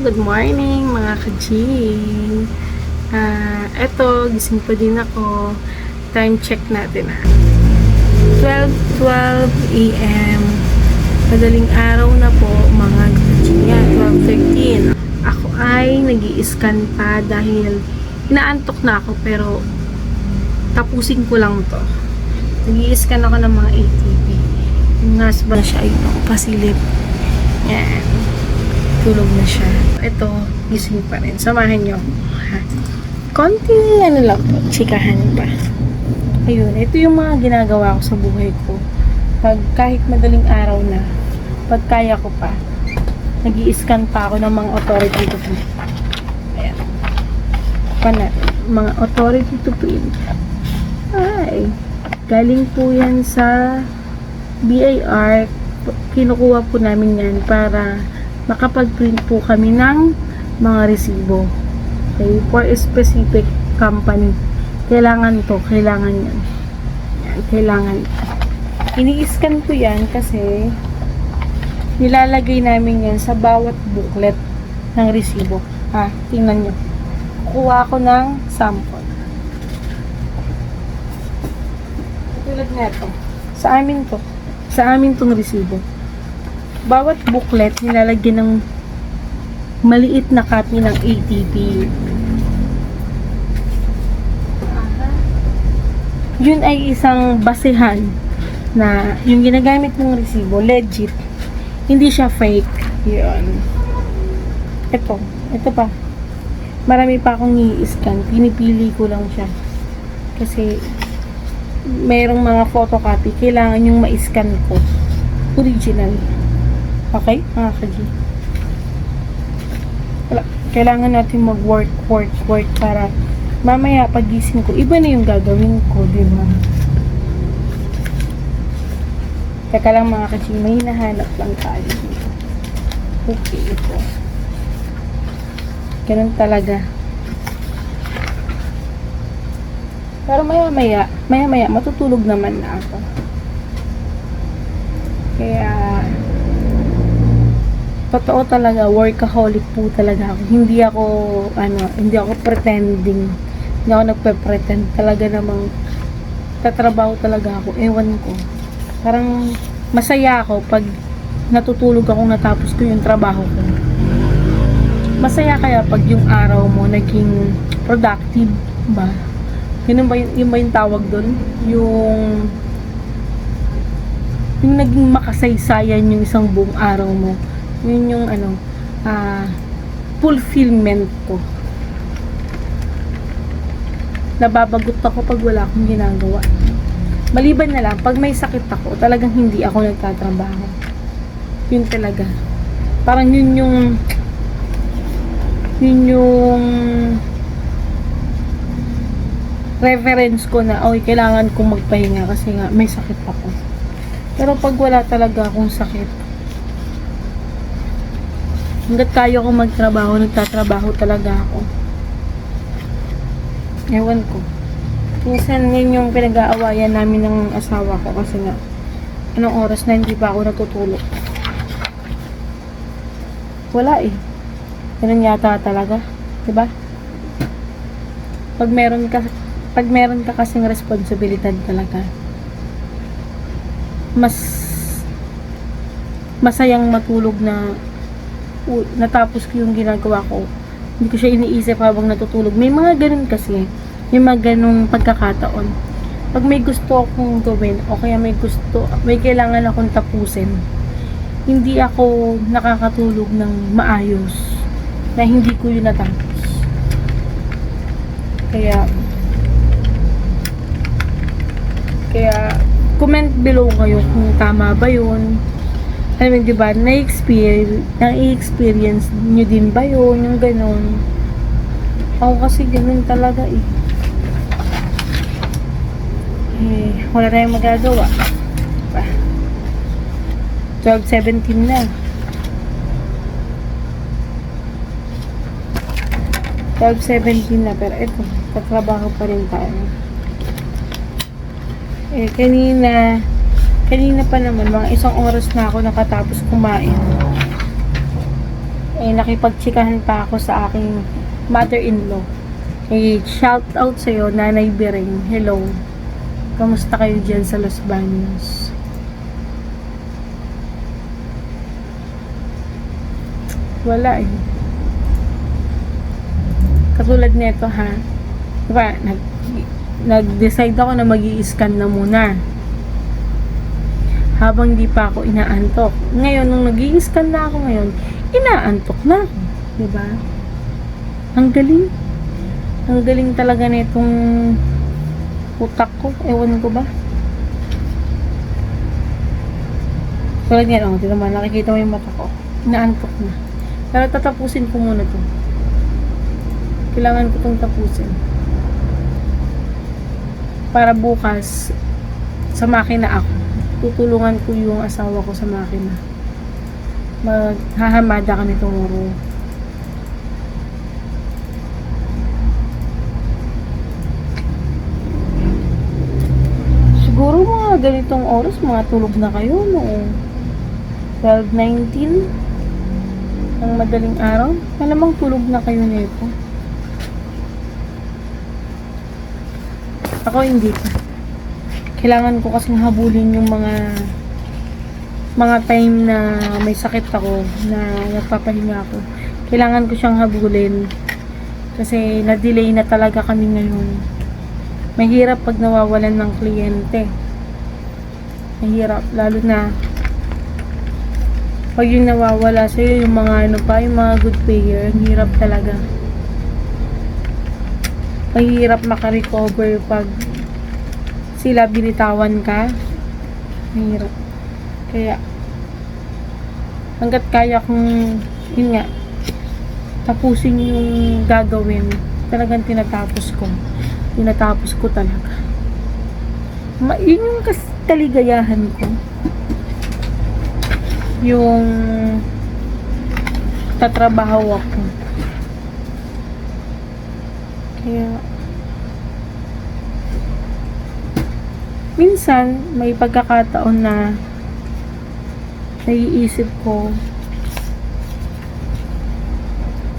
good morning mga ka-G. Eto, gising pa din ako. Time check natin 12 a.m. Madaling araw na po mga ka-G. 12:13. Ako ay nag-i-scan pa dahil inaantok na ako pero tapusin ko lang to. Nag-i-scan ako ng mga ATP. Yung husband siya ay pasilip. Yan. Tulog na siya. Ito, gising pa rin. Samahan niyo ako. Konti, lang po. Chikahan pa. Ayun, ito yung mga ginagawa ko sa buhay ko. Pag kahit madaling araw na, pag kaya ko pa, nag-i-scan pa ako ng mga authority to print. Ayan. Mga authority to print. Ay. Galing po yan sa BIR. Kinukuha po namin yan para makapag-print po kami ng mga resibo. Okay? For a specific company. Kailangan to. Kailangan yan. Yan. Kailangan. Ini-scan ko yan kasi nilalagay namin yan sa bawat booklet ng resibo. Tingnan nyo. Kuha ko ng sample. Tulad na ito. Sa amin to. Sa amin tong resibo. Bawat booklet nilalagyan ng maliit na copy ng ATP. Yun ay isang basehan na yung ginagamit ng resibo legit. Hindi siya fake. Yun. Ito pa. Marami pa akong i-scan. Pinipili ko lang siya. Kasi mayroong mga photocopy, kailangan yung ma-scan ko. Original. Okay? Mga ka-G. Kailangan natin mag-work para mamaya pagising ko, iba na yung gagawin ko, diba? Teka lang mga ka-G, may hinahanap lang tayo dito. Okay, ito. Ganun talaga. Pero maya matutulog naman na ako. Kaya totoo talaga, workaholic po talaga ako. Hindi ako pretending. Hindi ako nagpe-pretend. Talaga namang tatrabaho talaga ako. Ewan ko. Parang masaya ako pag natutulog ako natapos ko yung trabaho ko. Masaya kaya pag yung araw mo naging productive ba? Yun ba yung tawag doon? Yung naging makasaysayan yung isang buong araw mo. Yun yung fulfillment ko. Nababagot ako pag wala akong ginagawa. Maliban na lang, pag may sakit ako, talagang hindi ako nagtatrabaho. Yun talaga. Parang yun yung reference ko na, kailangan kong magpahinga kasi nga may sakit ako. Pero pag wala talaga akong sakit, hanggat kaya ko magtrabaho, nagtatrabaho talaga ako. Ewan ko. Minsan yun yung pinag-aawayan namin ng asawa ko kasi nga, anong oras na hindi pa ako natutulog. Wala eh. Ganun yata talaga. Diba? Pag meron ka kasing responsibilidad talaga, mas masayang matulog na natapos ko yung ginagawa ko. Hindi ko siya iniisip habang natutulog. May mga ganun kasi. May mga ganung pagkakataon. Pag may gusto akong gawin o kaya may kailangan akong tapusin, hindi ako nakakatulog ng maayos na hindi ko yun natapos. Kaya comment below kayo kung tama ba yun. I mean, diba, na-experience nyo din ba yun, yung ganun. Ako kasi ganun talaga eh. Wala tayong magagawa. Diba? 12:17 na. 12:17 na, pero ito, katrabaho pa rin tayo. Kanina pa naman, mga 1 oras na ako nakatapos kumain. eh nakipagtsikahan pa ako sa aking mother-in-law. Eh, shout out sa'yo, Nanay Bireng. Hello. Kamusta kayo dyan sa Los Baños? Wala eh. Katulad nito ha. Diba, nag-decide ako na mag-i-scan na muna. Habang di pa ako inaantok. Ngayon, nung nag-i-scan na ako ngayon, inaantok na ako. Diba? Ang galing. Ang galing talaga nitong utak ko. Ewan ko ba? Tulad yan, oh. Tignan mo, nakikita mo yung mata ko. Inaantok na. Pero tatapusin ko muna to. Kailangan ko itong tapusin. Para bukas, sa makina ako. Tutulungan ko yung asawa ko sa makina. Maghahamada kami tomorrow. Siguro mga ganitong oras, mga tulog na kayo, no? 12:19 ang madaling araw. Malamang tulog na kayo nito. Ako hindi pa. Kailangan ko kasing habulin yung mga time na may sakit ako, na nagpapahinga ako. Kailangan ko siyang habulin. Kasi na-delay na talaga kami ngayon. Mahirap pag nawawalan ng kliyente. Mahirap. Lalo na pag yung nawawala sa'yo, yung mga ano pa, yung mga good payer, ang hirap talaga. Mahirap makarecover pag sila binitawan ka. Mahirap. Kaya, hanggat kaya kong, yun nga, tapusin yung gagawin, talagang tinatapos ko. Tinatapos ko talaga. Yun yung kaligayahan ko. Yung tatrabaho ako. Kaya, minsan, may pagkakataon na naiisip ko,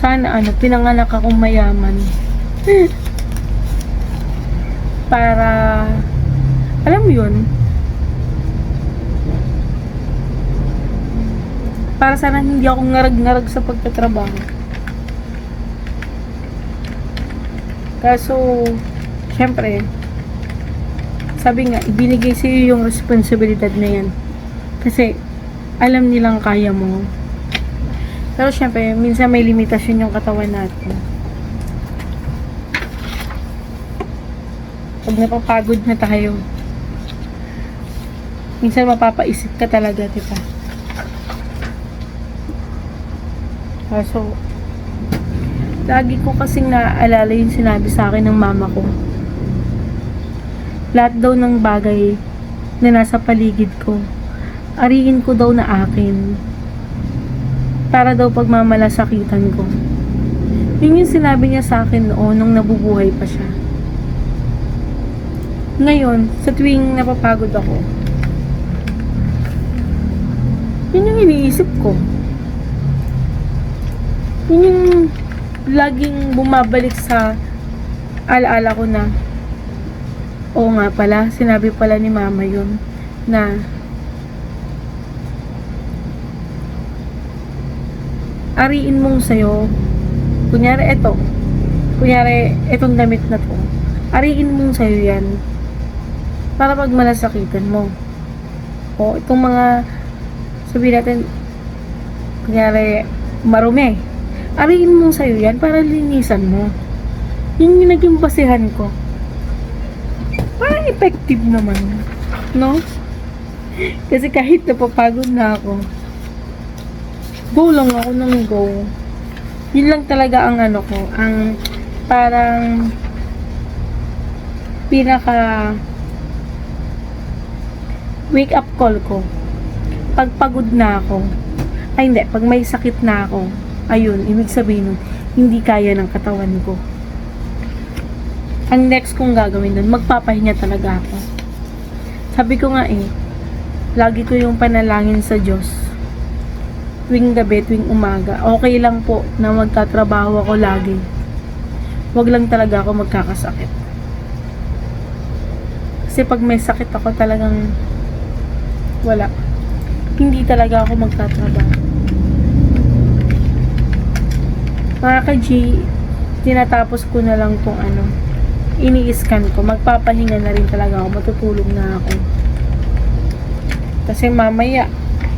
sana pinanganak akong mayaman. Para, alam mo yun, para sana hindi ako ngarag-ngarag sa pagtatrabaho. Kaso, syempre, sabi nga, ibinigay sa'yo yung responsibilidad na yan. Kasi, alam nilang kaya mo. Pero syempre, minsan may limitasyon yung katawan natin. Pag napapagod na tayo, minsan mapapaisip ka talaga, diba? So, lagi ko kasing naaalala yung sinabi sa akin ng mama ko. Lahat daw ng bagay na nasa paligid ko, ariin ko daw na akin. Para daw pagmamalasakitan ko. Yun yung sinabi niya sa akin noon nung nabubuhay pa siya. Ngayon, sa tuwing napapagod ako, yun yung iniisip ko. Yun yung laging bumabalik sa alaala ko na, oo nga pala, sinabi pala ni mama yun, na ariin mong sayo, kunyari etong damit na to, ariin mong sayo yan, para pag malasakitan mo. O itong mga, sabihin natin, kunyari marumi, ariin mong sayo yan para linisan mo. Yun yung naging basihan ko. Parang effective naman, no? Kasi kahit napapagod na ako, go lang ako ng go. Yun lang talaga ang ko, ang parang pinaka wake up call ko. Pag pagod na ako, ay hindi, pag may sakit na ako, ayun, ibig sabihin nun, hindi kaya ng katawan ko. Ang next kong gagawin nun, magpapahinga talaga ako. Sabi ko nga lagi ko yung panalangin sa Diyos tuwing gabi, tuwing umaga, okay lang po na magtatrabaho ako lagi. Wag lang talaga ako magkakasakit. Kasi pag may sakit ako talagang wala. Hindi talaga ako magtatrabaho. Mga ka-G, tinatapos ko na lang tong ini-scan ko. Magpapahinga na rin talaga ako. Matutulog na ako. Kasi mamaya,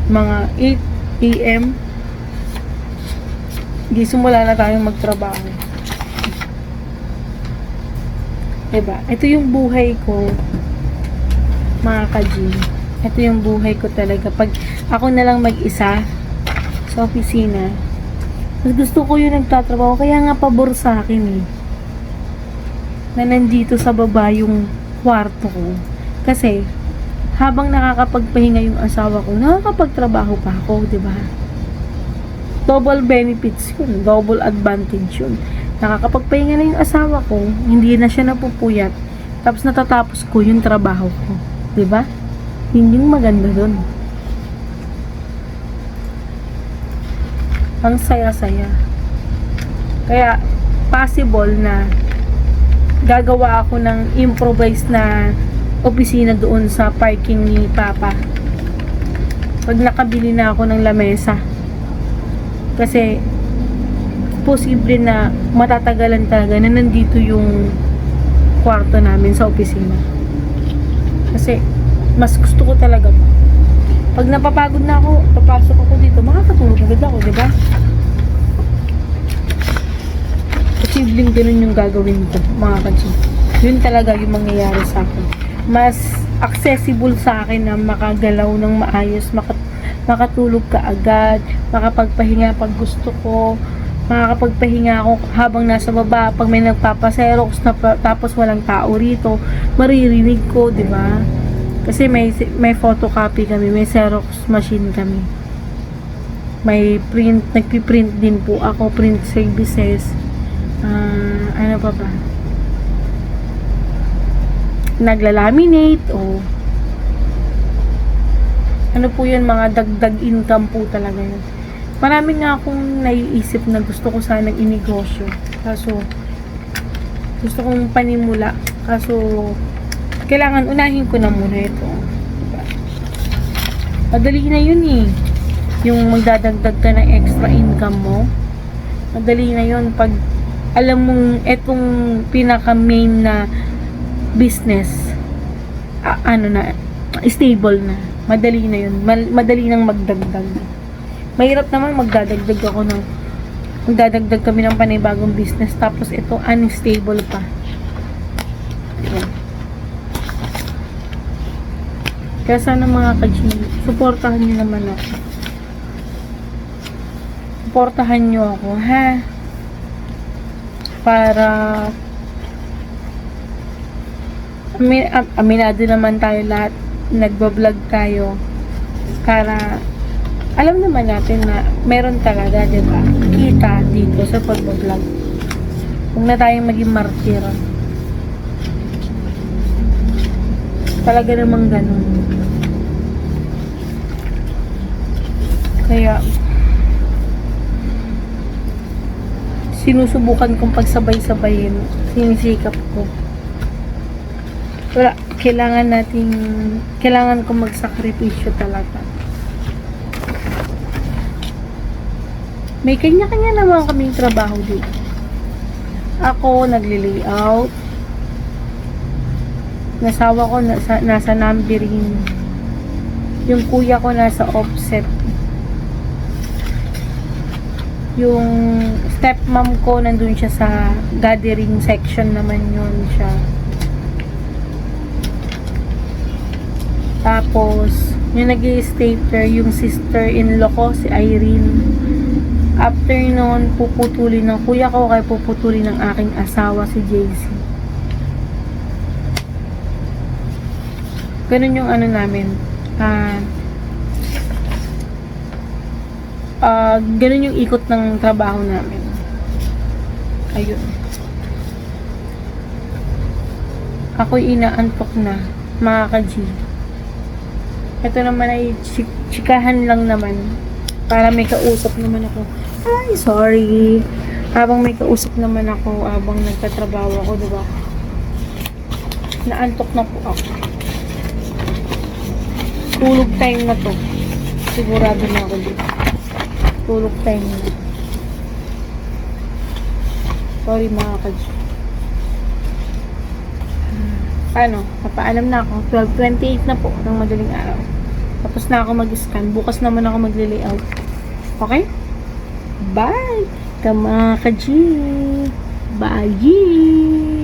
mga 8 AM, simula na tayong magtrabaho. Diba? Ito yung buhay ko, mga ka-G. Ito yung buhay ko talaga. Pag ako na lang mag-isa sa opisina, mas gusto ko yung nagtatrabaho. Kaya nga pabor sa akin na nandito sa baba yung kwarto ko. Kasi, habang nakakapagpahinga yung asawa ko, nakakapagtrabaho pa ako, di ba? Double benefits yun. Double advantage yun. Nakakapagpahinga na yung asawa ko, hindi na siya napupuyat. Tapos natatapos ko yung trabaho ko. Di ba? Yun yung maganda dun. Ang saya-saya. Kaya, possible na gagawa ako ng improvised na opisina doon sa parking ni Papa. Pag nakabili na ako ng lamesa. Kasi, posible na matatagalan talaga na nandito yung kwarto namin sa opisina. Kasi, mas gusto ko talaga. Pag napapagod na ako, papasok ako dito, makakatulog agad ako, di ba? Posibleng ganun yung gagawin ko, mga ka-G. Yun talaga yung mangyayari sa akin. Mas accessible sa akin na makagalaw ng maayos, makatulog ka agad, makapagpahinga pag gusto ko, makakapagpahinga ako habang nasa baba, pag may nagpapaserox tapos walang tao rito, maririnig ko, di ba? Kasi may photocopy kami, may Xerox machine kami. May print, nagpiprint din po ako, print services. Ano pa ba? Naglalaminate o ano po yun, mga dagdag income po talaga yun. Marami nga akong naiisip na gusto ko sanang inegosyo. Kaso, gusto kong panimula. Kaso, kailangan unahin ko na muna ito. Madali na yun yung magdadagdag ka ng extra income mo. Madali na yun pag alam mong etong pinaka main na business stable na. Madali na yun. Madali nang magdagdag. Mahirap naman magdadagdag kami ng panibagong business tapos ito unstable pa. Ayan. Kaya sana mga ka-G, suportahan nyo naman ako. Suportahan nyo ako, ha? Para aminado naman tayo lahat, nagbablog tayo para alam naman natin na meron talaga, diba, kita dito sa pagbablog. Huwag na tayong maging martir. Talaga namang ganun. Kaya sinusubukan kong pagsabay-sabayin, sinisikap ko. Wala, kailangan kong magsakripisyo talaga. May kanya-kanya naman kaming trabaho dito. Ako, nagli-layout. Nasawa ko, nasa numbering. Yung kuya ko, nasa offset. Yung stepmom ko, nandun siya sa gathering section naman yun siya. Tapos, yung nag-i-stapler, yung sister-in-law ko, si Irene. After noon, puputulin ng kuya ko, kaya puputulin ng aking asawa, si JC. Ganun yung ano namin. Ganun yung ikot ng trabaho namin. Ayun. Ako'y inaantok na, mga ka-G. Ito naman ay chikahan lang naman. Para may kausap naman ako. Ay, sorry. Habang may kausap naman ako, habang nagtatrabaho ako, diba? Naantok na po ako. Tulog time na to. Sigurado na ako dito. Tulog time na. Sorry mga kadyo. Paano? Papaalam na ako. 12:28 na po ng madaling araw. Tapos na ako mag-scan. Bukas naman ako magle-layout. Okay? Bye! Mga ka-G! Bye!